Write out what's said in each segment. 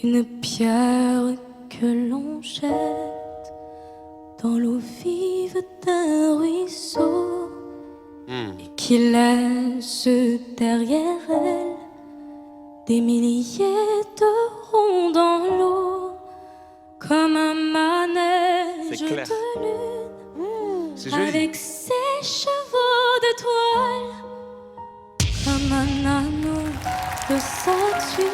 Une pierre que l'on jette dans l'eau vive d'un ruisseau et qui laisse derrière elle des milliers de ronds dans l'eau, comme un manège de lune avec ses chevaux de toile, comme un anneau de Saturne,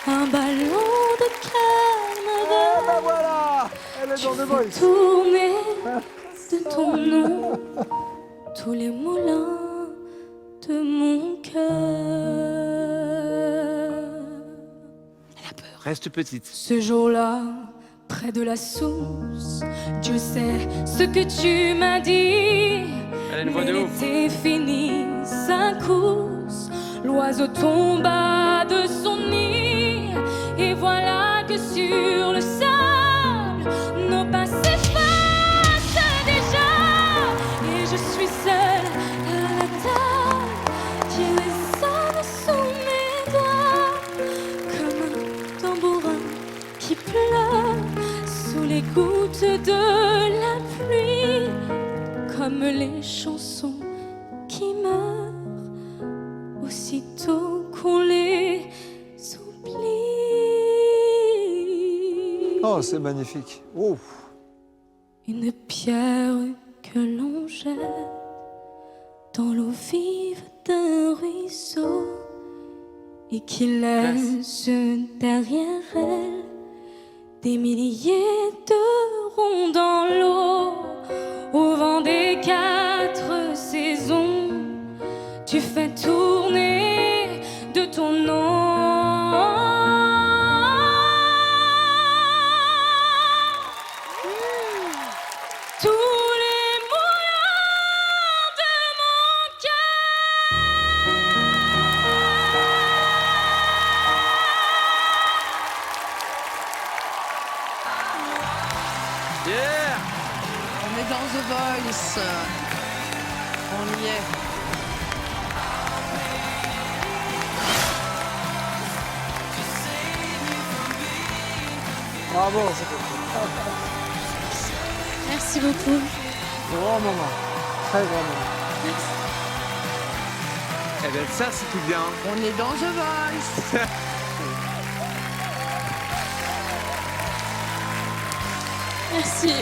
un ballon de carnaval. Ah ben voilà, elle est dans The Voice. Tourner de ton nom tous les moulins de mon cœur. Reste petite. Ce jour-là, près de la source, Dieu sait ce que tu m'as dit. Elle a une voix de ouf. L'été fini, sa course, l'oiseau tomba de son nid. Et voilà que sur le sable, nos pas s'effacent déjà. Et je suis seule à la table qui résonne sous mes doigts, comme un tambourin qui pleure sous les gouttes de la pluie, comme les chansons qui meurent aussitôt qu'on les oublie. Oh, c'est magnifique. Oh. Une pierre que l'on jette dans l'eau vive d'un ruisseau et qui laisse derrière elle des milliers de ronds dans l'eau. Au vent des 4 saisons, tu fais tourner de ton nom tous les moulins de mon cœur. Yeah. On est dans The Voice. On y est. Bravo. Merci beaucoup. Grand moment. Très grand moment. Eh bien, ça, c'est tout bien. On est dans The Voice. Merci.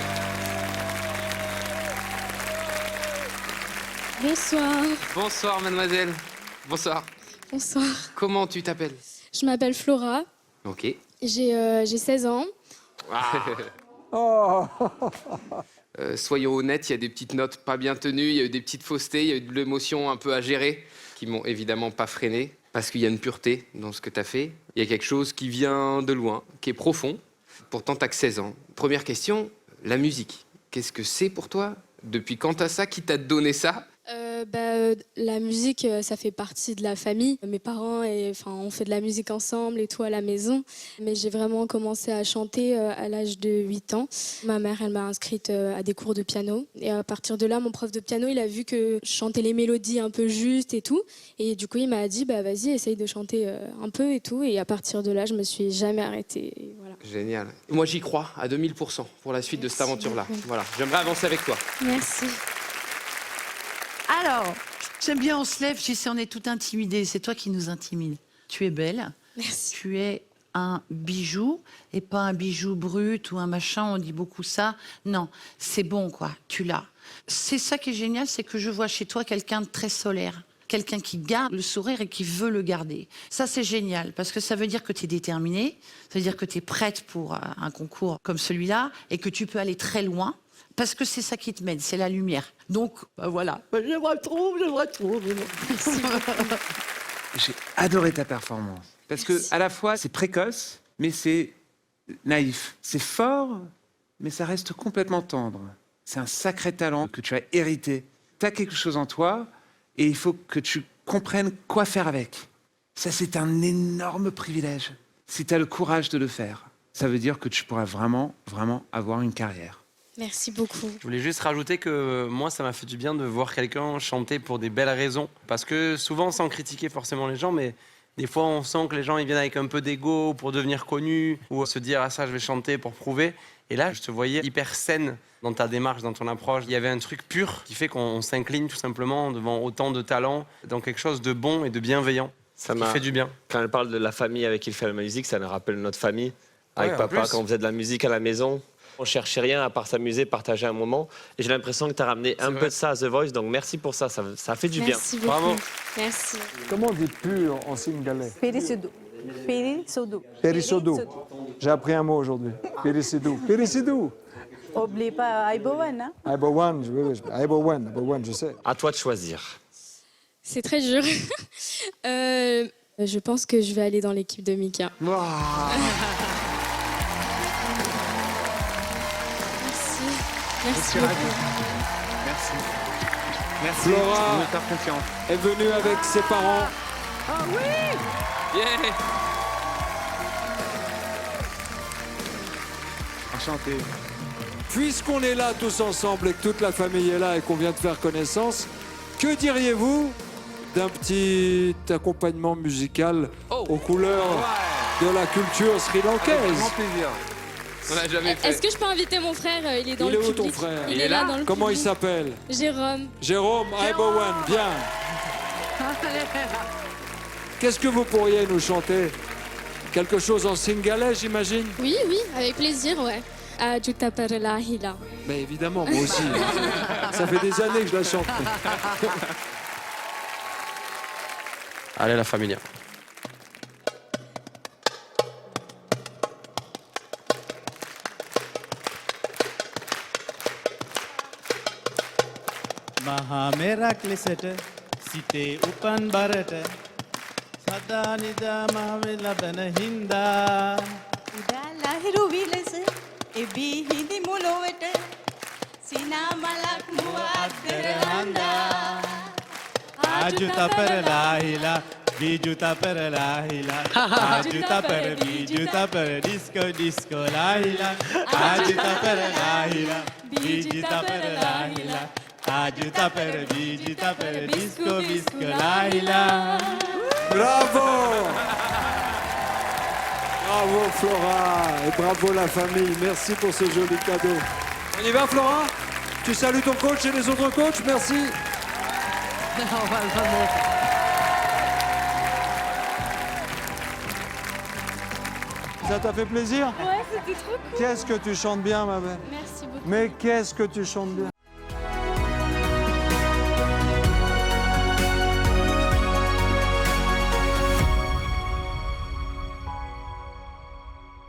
Bonsoir. Bonsoir, mademoiselle. Bonsoir. Bonsoir. Comment tu t'appelles? Je m'appelle Flora. Ok. J'ai 16 ans. Oh. Soyons honnêtes, il y a des petites notes pas bien tenues, il y a eu des petites faussetés, il y a eu de l'émotion un peu à gérer, qui m'ont évidemment pas freiné, parce qu'il y a une pureté dans ce que tu as fait. Il y a quelque chose qui vient de loin, qui est profond. Pourtant, tu as que 16 ans. Première question, la musique. Qu'est-ce que c'est pour toi? Depuis quand t'as ça? Qui t'a donné ça? La musique, ça fait partie de la famille. Mes parents, on fait de la musique ensemble et tout à la maison. Mais j'ai vraiment commencé à chanter à l'âge de 8 ans. Ma mère, elle m'a inscrite à des cours de piano. Et à partir de là, mon prof de piano, il a vu que je chantais les mélodies un peu justes et tout. Et du coup, il m'a dit, vas-y, essaye de chanter un peu et tout. Et à partir de là, je me suis jamais arrêtée. Et voilà. Génial. Moi, j'y crois à 2000% pour la suite de cette aventure-là. Voilà, j'aimerais avancer avec toi. Merci. Alors, j'aime bien, on se lève, tu sais, on est tout intimidés. C'est toi qui nous intimides. Tu es belle. Merci. Tu es un bijou et pas un bijou brut ou un machin, on dit beaucoup ça. Non, c'est bon, quoi. Tu l'as. C'est ça qui est génial, c'est que je vois chez toi quelqu'un de très solaire. Quelqu'un qui garde le sourire et qui veut le garder. Ça, c'est génial, parce que ça veut dire que tu es déterminée, ça veut dire que tu es prête pour un concours comme celui-là et que tu peux aller très loin, parce que c'est ça qui te mène, c'est la lumière. Donc, voilà. Je me retrouve. J'ai adoré ta performance. Parce que, à la fois, c'est précoce, mais c'est naïf. C'est fort, mais ça reste complètement tendre. C'est un sacré talent que tu as hérité. Tu as quelque chose en toi, et il faut que tu comprennes quoi faire avec. Ça, c'est un énorme privilège. Si tu as le courage de le faire, ça veut dire que tu pourras vraiment, vraiment avoir une carrière. Merci beaucoup. Je voulais juste rajouter que moi, ça m'a fait du bien de voir quelqu'un chanter pour des belles raisons. Parce que souvent, sans critiquer forcément les gens, mais Des fois, on sent que les gens ils viennent avec un peu d'ego pour devenir connus ou se dire ah ça je vais chanter pour prouver. Et là, je te voyais hyper saine dans ta démarche, dans ton approche. Il y avait un truc pur qui fait qu'on s'incline tout simplement devant autant de talent, dans quelque chose de bon et de bienveillant. Ça qui fait du bien. Quand elle parle de la famille avec qui il fait la musique, ça nous rappelle notre famille. Avec Ouais, en papa, plus. quand on faisait de la musique à la maison, on cherchait rien à part s'amuser, partager un moment. Et j'ai l'impression que tu as ramené un vrai. peu de ça à The Voice, donc merci pour ça, ça fait du bien. Merci beaucoup. Bravo. Merci. Comment on dit pur en singalais? Perisudu. Perisudu. Périsodou. J'ai appris un mot aujourd'hui. Périsodou. Périsodou. Oublie pas Aibowan, hein? Aibowan, Aibowan, je sais. À toi de choisir. C'est très dur. Je pense que je vais aller dans l'équipe de Mika. Waouh. Merci. Je Merci suis ravi. beaucoup. Merci. Merci Flora. de me faire confiance. Est venue avec ses parents. Enchanté. Puisqu'on est là tous ensemble et que toute la famille est là et qu'on vient de faire connaissance, que diriez-vous d'un petit accompagnement musical aux couleurs de la culture Grand sri-lankaise? plaisir. On l'a jamais fait. Est-ce que je peux inviter mon frère? Il est dans Il le est où, public. ton frère? Il est là dans le Comment il public. s'appelle? Jérôme. Jérôme Aibowan, bien. Qu'est-ce que vous pourriez nous chanter? Quelque chose en singalais, j'imagine? Oui, oui, avec plaisir, ouais. Ajuta Perla Hila. Mais évidemment, moi aussi. Ça fait des années que je la chante. Allez la familia. මහා මෙරක් ලෙසට සිතේ උපන් බරට සදා නිදා මහවෙ ලබන හින්දා උදා ලහිරු විලස එබී හිඳි මුලොවට සිනා මලක් මුව අද්දර හඳා ආජු තපරලාහිලා බීජු තපරලාහිලා ආජු තපර බීජු තපර ඩිස්කෝ ඩිස්කෝ ලාහිලා ආජු තපරලාහිලා බීජු තපරලාහිලා ආජු තපර බීජු තපර ඩිස්කෝ ඩිස්කෝ ලාහිලා Bravo! Bravo Flora et bravo la famille. Merci pour ce joli cadeau. On y va Flora? Tu salues ton coach et les autres coachs? Merci. Ça t'a fait plaisir? Ouais, c'était trop cool. Qu'est-ce que tu chantes bien ma belle? Merci beaucoup. Mais qu'est-ce que tu chantes bien?